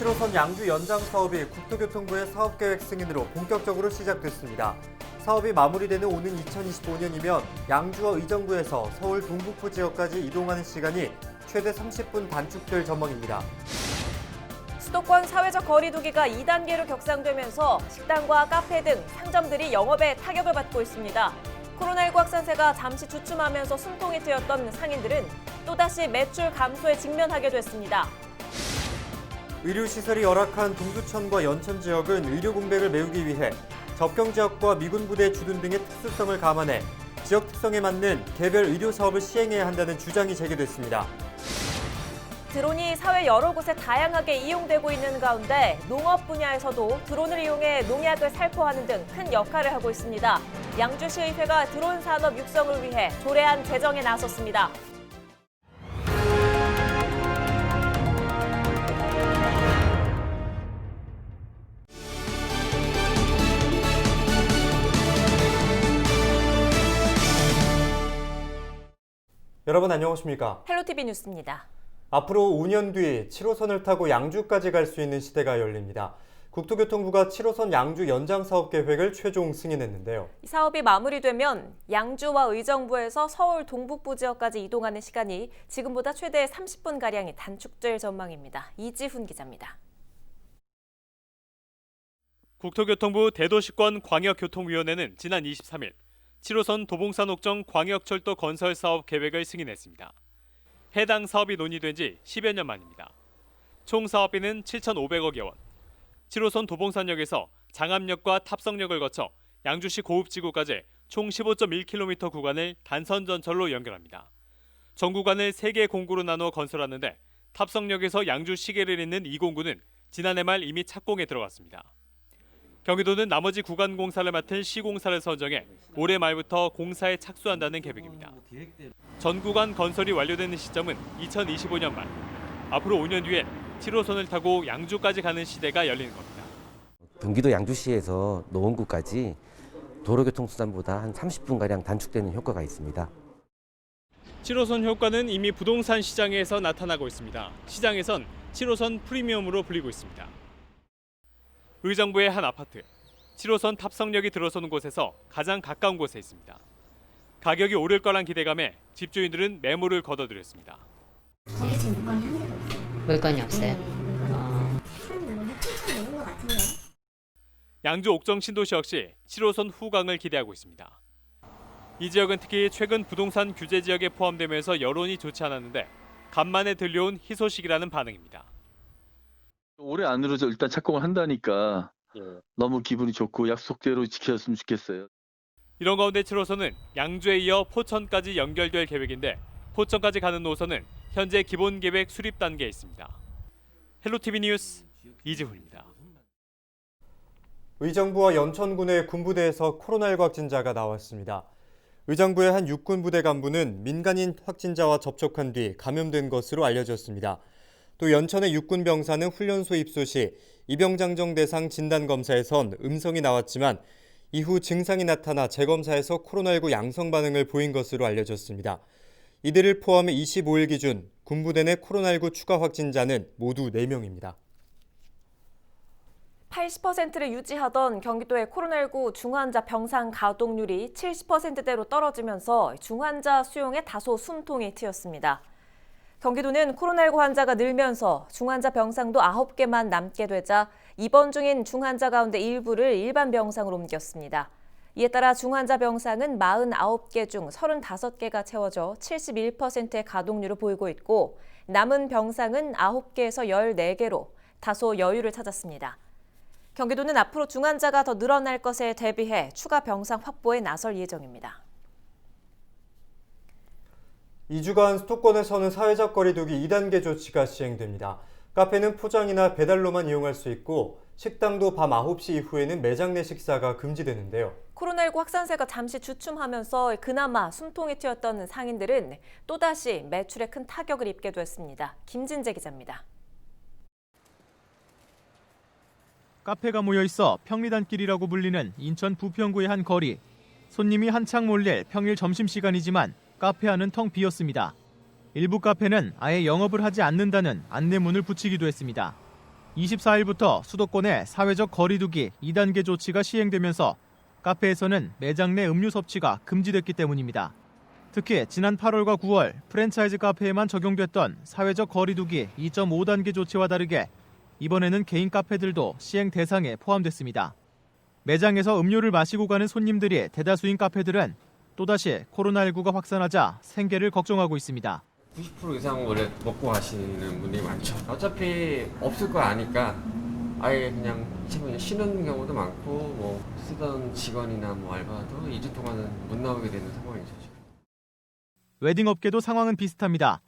7호선 양주 연장 사업이 국토교통부의 사업계획 승인으로 본격적으로 시작됐습니다. 사업이 마무리되는 오는 2025년이면 양주와 의정부에서 서울 동북부 지역까지 이동하는 시간이 최대 30분 단축될 전망입니다. 수도권 사회적 거리 두기가 2단계로 격상되면서 식당과 카페 등 상점들이 영업에 타격을 받고 있습니다. 코로나19 확산세가 잠시 주춤하면서 숨통이 트였던 상인들은 또다시 매출 감소에 직면하게 됐습니다. 의료시설이 열악한 동두천과 연천 지역은 의료 공백을 메우기 위해 접경 지역과 미군 부대 주둔 등의 특수성을 감안해 지역 특성에 맞는 개별 의료 사업을 시행해야 한다는 주장이 제기됐습니다. 드론이 사회 여러 곳에 다양하게 이용되고 있는 가운데 농업 분야에서도 드론을 이용해 농약을 살포하는 등 큰 역할을 하고 있습니다. 양주시의회가 드론 산업 육성을 위해 조례안 제정에 나섰습니다. 여러분 안녕하십니까? 헬로티비 뉴스입니다. 앞으로 5년 뒤 7호선을 타고 양주까지 갈 수 있는 시대가 열립니다. 국토교통부가 7호선 양주 연장 사업 계획을 최종 승인했는데요. 이 사업이 마무리되면 양주와 의정부에서 서울 동북부 지역까지 이동하는 시간이 지금보다 최대 30분가량이 단축될 전망입니다. 이지훈 기자입니다. 국토교통부 대도시권 광역교통위원회는 지난 23일 7호선 도봉산-옥정 광역철도 건설 사업 계획을 승인했습니다. 해당 사업이 논의된 지 10여 년 만입니다. 총 사업비는 7,500억여 원. 7호선 도봉산역에서 장암역과 탑성역을 거쳐 양주시 고읍지구까지 총 15.1km 구간을 단선 전철로 연결합니다. 전 구간을 3개 공구로 나누어 건설하는데 탑성역에서 양주 시계를 잇는 이 공구는 지난해 말 이미 착공에 들어갔습니다. 경기도는 나머지 구간 공사를 맡은 시공사를 선정해 올해 말부터 공사에 착수한다는 계획입니다. 전 구간 건설이 완료되는 시점은 2025년 말. 앞으로 5년 뒤엔 7호선을 타고 양주까지 가는 시대가 열리는 겁니다. 경기도 양주시에서 노원구까지 도로교통수단보다 한 30분가량 단축되는 효과가 있습니다. 7호선 효과는 이미 부동산 시장에서 나타나고 있습니다. 시장에선 7호선 프리미엄으로 불리고 있습니다. 의정부의 한 아파트, 7호선 탑성역이 들어서는 곳에서 가장 가까운 곳에 있습니다. 가격이 오를 거란 기대감에 집주인들은 매물을 거둬들였습니다. 거기 지금 물건이 한 개도 없어요. 물건이 없어요. 한 8천 넘은 것 같은데요. 양주 옥정 신도시 역시 7호선 후광을 기대하고 있습니다. 이 지역은 특히 최근 부동산 규제 지역에 포함되면서 여론이 좋지 않았는데 간만에 들려온 희소식이라는 반응입니다. 올해 안으로 일단 착공을 한다니까 너무 기분이 좋고 약속대로 지켜졌으면 좋겠어요. 이런 가운데 7호선은 양주에 이어 포천까지 연결될 계획인데 포천까지 가는 노선은 현재 기본 계획 수립 단계에 있습니다. 헬로티비 뉴스 이지훈입니다. 의정부와 연천군의 군부대에서 코로나19 확진자가 나왔습니다. 의정부의 한 육군부대 간부는 민간인 확진자와 접촉한 뒤 감염된 것으로 알려졌습니다. 또 연천의 육군병사는 훈련소 입소 시 입영장정 대상 진단검사에선 음성이 나왔지만 이후 증상이 나타나 재검사에서 코로나19 양성 반응을 보인 것으로 알려졌습니다. 이들을 포함해 25일 기준 군부대 내 코로나19 추가 확진자는 모두 4명입니다. 80%를 유지하던 경기도의 코로나19 중환자 병상 가동률이 70%대로 떨어지면서 중환자 수용에 다소 숨통이 트였습니다. 경기도는 코로나19 환자가 늘면서 중환자 병상도 9개만 남게 되자 입원 중인 중환자 가운데 일부를 일반 병상으로 옮겼습니다. 이에 따라 중환자 병상은 49개 중 35개가 채워져 71%의 가동률을 보이고 있고 남은 병상은 9개에서 14개로 다소 여유를 찾았습니다. 경기도는 앞으로 중환자가 더 늘어날 것에 대비해 추가 병상 확보에 나설 예정입니다. 2주간 수도권에서는 사회적 거리 두기 2단계 조치가 시행됩니다. 카페는 포장이나 배달로만 이용할 수 있고 식당도 밤 9시 이후에는 매장 내 식사가 금지되는데요. 코로나19 확산세가 잠시 주춤하면서 그나마 숨통이 트였던 상인들은 또다시 매출에 큰 타격을 입게 됐습니다. 김진재 기자입니다. 카페가 모여있어 평리단길이라고 불리는 인천 부평구의 한 거리. 손님이 한창 몰릴 평일 점심시간이지만 카페 안은 텅 비었습니다. 일부 카페는 아예 영업을 하지 않는다는 안내문을 붙이기도 했습니다. 24일부터 수도권의 사회적 거리두기 2단계 조치가 시행되면서 카페에서는 매장 내 음료 섭취가 금지됐기 때문입니다. 특히 지난 8월과 9월 프랜차이즈 카페에만 적용됐던 사회적 거리두기 2.5단계 조치와 다르게 이번에는 개인 카페들도 시행 대상에 포함됐습니다. 매장에서 음료를 마시고 가는 손님들이 대다수인 카페들은 또다시 코로나19가 확산하자 생계를 걱정하고 있습니다. 90% 이상 원래 먹고 가시는 분이 많죠. 어차피 없을 거 아니까 아예 그냥 쉬는 경우도 많고 뭐 쓰던 직원이나 뭐 알바도 2주 동안은 못 나오게 되는 상황이죠. 지금. 웨딩업계도 상황은 비슷합니다.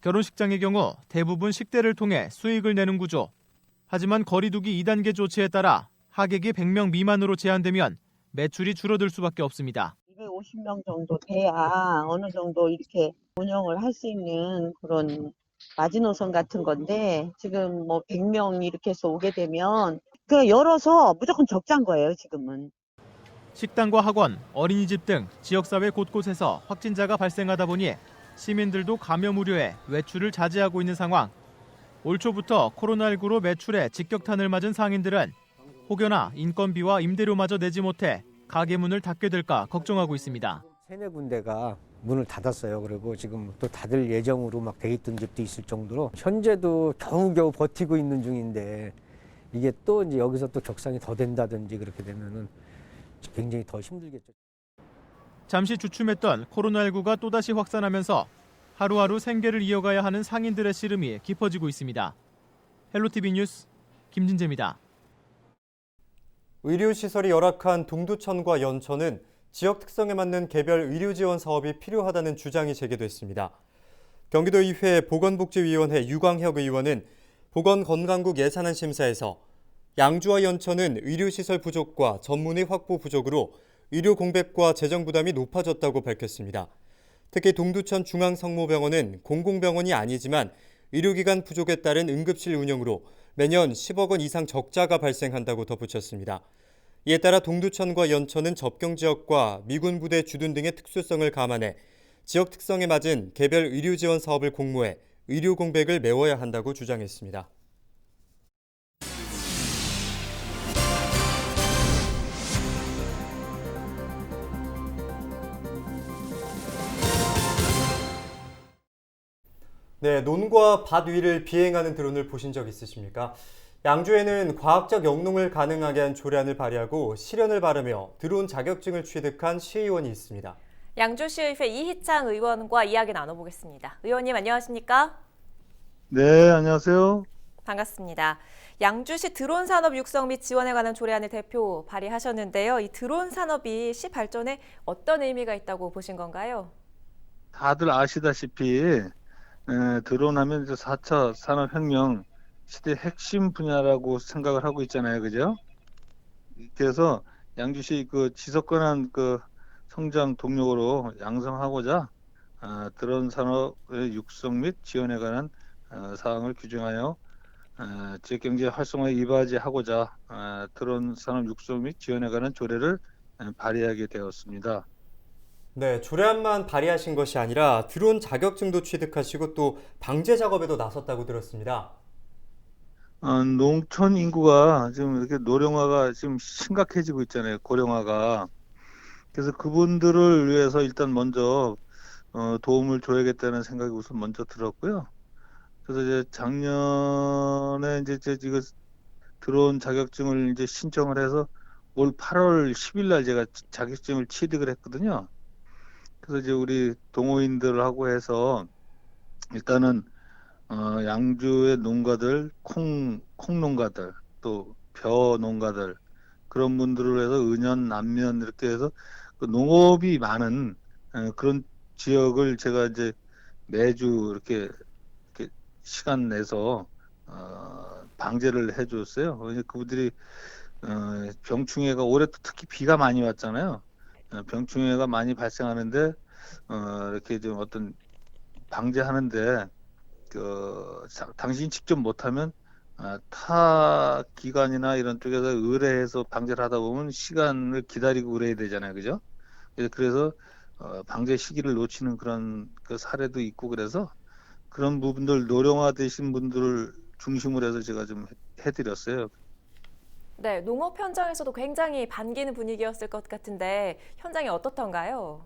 결혼식장의 경우 대부분 식대를 통해 수익을 내는 구조. 하지만 거리두기 2단계 조치에 따라 하객이 100명 미만으로 제한되면 매출이 줄어들 수밖에 없습니다. 250명 정도 돼야 어느 정도 이렇게 운영을 할 수 있는 그런 마지노선 같은 건데 지금 뭐 100명 이렇게 해서 오게 되면 그냥 열어서 무조건 적자인 거예요, 지금은. 식당과 학원, 어린이집 등 지역사회 곳곳에서 확진자가 발생하다 보니 시민들도 감염 우려에 외출을 자제하고 있는 상황. 올 초부터 코로나19로 매출에 직격탄을 맞은 상인들은 혹여나 인건비와 임대료마저 내지 못해 가게 문을 닫게 될까 걱정하고 있습니다. 세네 군데가 문을 닫았어요. 그리고 지금 또 닫을 예정으로 막 돼 있던 집도 있을 정도로 현재도 겨우겨우 버티고 있는 중인데 이게 또 이제 여기서 또 격상이 더 된다든지 그렇게 되면은 굉장히 더 힘들겠죠. 잠시 주춤했던 코로나19가 또다시 확산하면서 하루하루 생계를 이어가야 하는 상인들의 씨름이 깊어지고 있습니다. 헬로티비 뉴스 김진재입니다. 의료시설이 열악한 동두천과 연천은 지역 특성에 맞는 개별 의료 지원 사업이 필요하다는 주장이 제기됐습니다. 경기도의회 보건복지위원회 유광혁 의원은 보건건강국 예산안 심사에서 양주와 연천은 의료시설 부족과 전문의 확보 부족으로 의료 공백과 재정 부담이 높아졌다고 밝혔습니다. 특히 동두천 중앙성모병원은 공공병원이 아니지만 의료기관 부족에 따른 응급실 운영으로 매년 10억 원 이상 적자가 발생한다고 덧붙였습니다. 이에 따라 동두천과 연천은 접경지역과 미군 부대 주둔 등의 특수성을 감안해 지역 특성에 맞은 개별 의료 지원 사업을 공모해 의료 공백을 메워야 한다고 주장했습니다. 네, 논과 밭 위를 비행하는 드론을 보신 적 있으십니까? 양주에는 과학적 영농을 가능하게 한 조례안을 발의하고 실현을 바라며 드론 자격증을 취득한 시의원이 있습니다. 양주시의회 이희창 의원과 이야기 나눠보겠습니다. 의원님 안녕하십니까? 네, 안녕하세요. 반갑습니다. 양주시 드론 산업 육성 및 지원에 관한 조례안을 대표 발의하셨는데요. 이 드론 산업이 시 발전에 어떤 의미가 있다고 보신 건가요? 다들 아시다시피 드론하면 이제 4차 산업혁명 시대 핵심 분야라고 생각을 하고 있잖아요, 그죠? 그래서 양주시 그 지속가능한 그 성장 동력으로 양성하고자 드론 산업의 육성 및 지원에 관한 사항을 규정하여 지역 경제 활성화에 이바지하고자 드론 산업 육성 및 지원에 관한 조례를 발의하게 되었습니다. 네, 조례안만 발의하신 것이 아니라 드론 자격증도 취득하시고 또 방제 작업에도 나섰다고 들었습니다. 농촌 인구가 지금 이렇게 노령화가 지금 심각해지고 있잖아요. 고령화가. 그래서 그분들을 위해서 일단 먼저 도움을 줘야겠다는 생각이 우선 먼저 들었고요. 그래서 이제 작년에 이제 지금 드론 자격증을 이제 신청을 해서 올 8월 10일 날 제가 자격증을 취득을 했거든요. 그래서 이제 우리 동호인들하고 해서 일단은 양주의 농가들, 콩농가들, 또 벼 농가들 그런 분들을 해서 은연, 남면 이렇게 해서 그 농업이 많은 그런 지역을 제가 이제 매주 이렇게 시간 내서 방제를 해줬어요. 그분들이 병충해가 올해 특히 비가 많이 왔잖아요. 병충해가 많이 발생하는데 이렇게 좀 어떤 방제하는데 당신이 직접 못하면 타 기관이나 이런 쪽에서 의뢰해서 방제를 하다 보면 시간을 기다리고 그래야 되잖아요, 그죠? 그래서 방제 시기를 놓치는 그런 그 사례도 있고 그래서 그런 부분들 노령화 되신 분들을 중심으로 해서 제가 좀 해드렸어요. 네, 농업 현장에서도 굉장히 반기는 분위기였을 것 같은데 현장이 어떻던가요?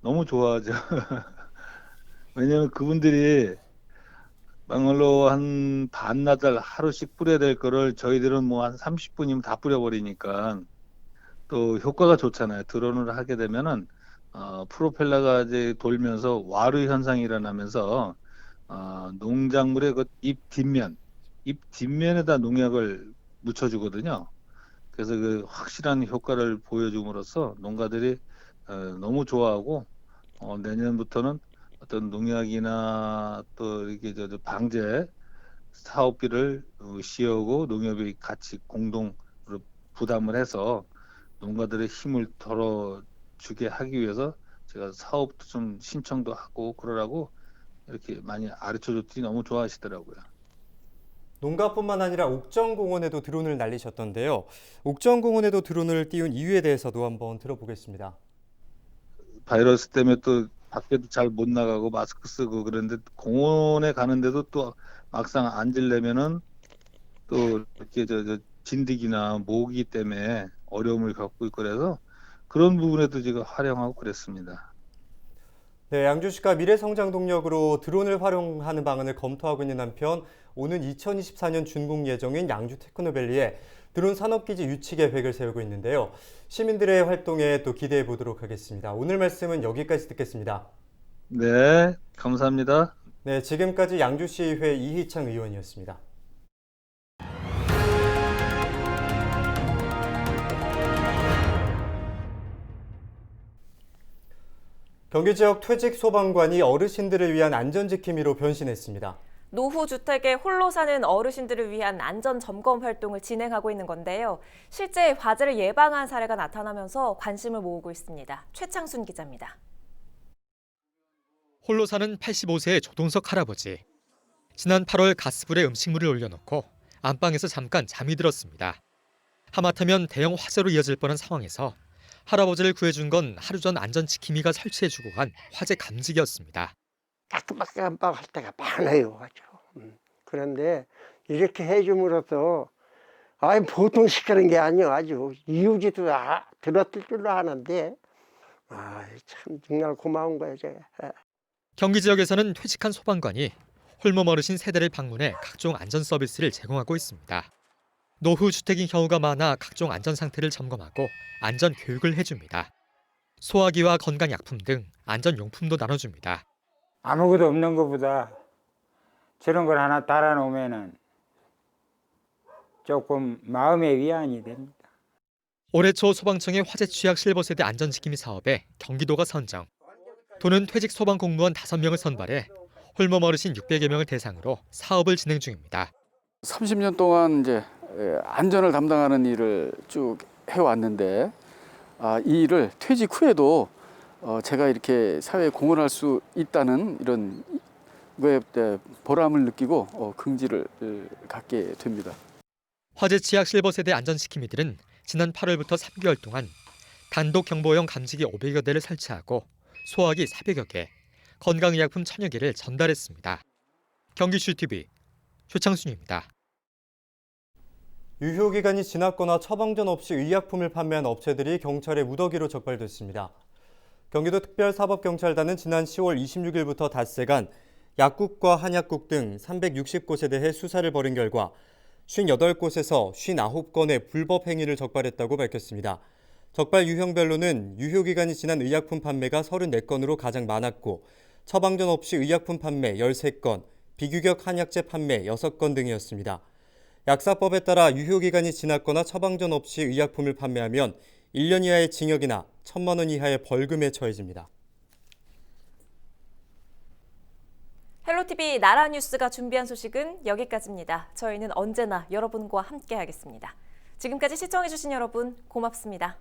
너무 좋아하죠. 왜냐면 그분들이 막말로 한 반나절 하루씩 뿌려야 될 거를 저희들은 뭐 한 30분이면 다 뿌려버리니까 또 효과가 좋잖아요. 드론을 하게 되면은 프로펠러가 이제 돌면서 와류 현상이 일어나면서 농작물의 그 잎 뒷면에다 농약을 묻혀주거든요. 그래서 그 확실한 효과를 보여줌으로써 농가들이 너무 좋아하고 내년부터는 어떤 농약이나 또 이렇게 저 방제 사업비를 시하고 농협이 같이 공동으로 부담을 해서 농가들의 힘을 덜어주게 하기 위해서 제가 사업도 좀 신청도 하고 그러라고 이렇게 많이 가르쳐줬더니 너무 좋아하시더라고요. 농가뿐만 아니라 옥정공원에도 드론을 날리셨던데요. 옥정공원에도 드론을 띄운 이유에 대해서도 한번 들어보겠습니다. 바이러스 때문에 또 밖에도 잘 못 나가고 마스크 쓰고 그런데 공원에 가는데도 또 막상 앉으려면은 또 이렇게 저 진드기나 모기 때문에 어려움을 겪고 있고 그래서 그런 부분에도 제가 활용하고 그랬습니다. 네, 양주시가 미래성장 동력으로 드론을 활용하는 방안을 검토하고 있는 한편 오는 2024년 준공 예정인 양주 테크노밸리에 드론 산업기지 유치 계획을 세우고 있는데요. 시민들의 활동에 또 기대해 보도록 하겠습니다. 오늘 말씀은 여기까지 듣겠습니다. 네, 감사합니다. 네, 지금까지 양주시의회 이희창 의원이었습니다. 경기 지역 퇴직 소방관이 어르신들을 위한 안전지킴이로 변신했습니다. 노후 주택에 홀로 사는 어르신들을 위한 안전 점검 활동을 진행하고 있는 건데요. 실제 화재를 예방한 사례가 나타나면서 관심을 모으고 있습니다. 최창순 기자입니다. 홀로 사는 85세의 조동석 할아버지. 지난 8월 가스불에 음식물을 올려놓고 안방에서 잠깐 잠이 들었습니다. 하마터면 대형 화재로 이어질 뻔한 상황에서 할아버지를 구해준 건 하루 전 안전지킴이가 설치해주고 간 화재 감지기였습니다. 따끔하게 깜빡할 때가 많아요. 아주. 그런데 이렇게 해줌으로써 보통 시키는 게 아니에요. 아주 이유지도 들었을 줄로 아는데 참 정말 고마운 거예요. 제가. 경기 지역에서는 퇴직한 소방관이 홀몸 어르신 세대를 방문해 각종 안전 서비스를 제공하고 있습니다. 노후 주택인 경우가 많아 각종 안전 상태를 점검하고 안전 교육을 해줍니다. 소화기와 건강약품 등 안전용품도 나눠줍니다. 아무것도 없는 것보다 저런 걸 하나 달아놓으면 조금 마음의 위안이 됩니다. 올해 초 소방청의 화재 취약 실버 세대 안전지킴이 사업에 경기도가 선정. 도는 퇴직 소방 공무원 5명을 선발해 홀몸 어르신 600여 명을 대상으로 사업을 진행 중입니다. 30년 동안 이제 안전을 담당하는 일을 쭉 해왔는데 이 일을 퇴직 후에도 제가 이렇게 사회에 공헌할 수 있다는 이런 거에 보람을 느끼고 긍지를 갖게 됩니다. 화재 취약 실버 세대 안전지킴이들은 지난 8월부터 3개월 동안 단독 경보용 감지기 500여 대를 설치하고 소화기 400여 개, 건강의약품 1000여 개를 전달했습니다. 경기슈TV 최창순입니다. 유효기간이 지났거나 처방전 없이 의약품을 판매한 업체들이 경찰의 무더기로 적발됐습니다. 경기도 특별사법경찰단은 지난 10월 26일부터 닷새간 약국과 한약국 등 360곳에 대해 수사를 벌인 결과 58곳에서 59건의 불법 행위를 적발했다고 밝혔습니다. 적발 유형별로는 유효기간이 지난 의약품 판매가 34건으로 가장 많았고 처방전 없이 의약품 판매 13건, 비규격 한약재 판매 6건 등이었습니다. 약사법에 따라 유효기간이 지났거나 처방전 없이 의약품을 판매하면 1년 이하의 징역이나 1,000만 원 이하의 벌금에 처해집니다. 헬로티비 나라뉴스가 준비한 소식은 여기까지입니다. 저희는 언제나 여러분과 함께하겠습니다. 지금까지 시청해주신 여러분 고맙습니다.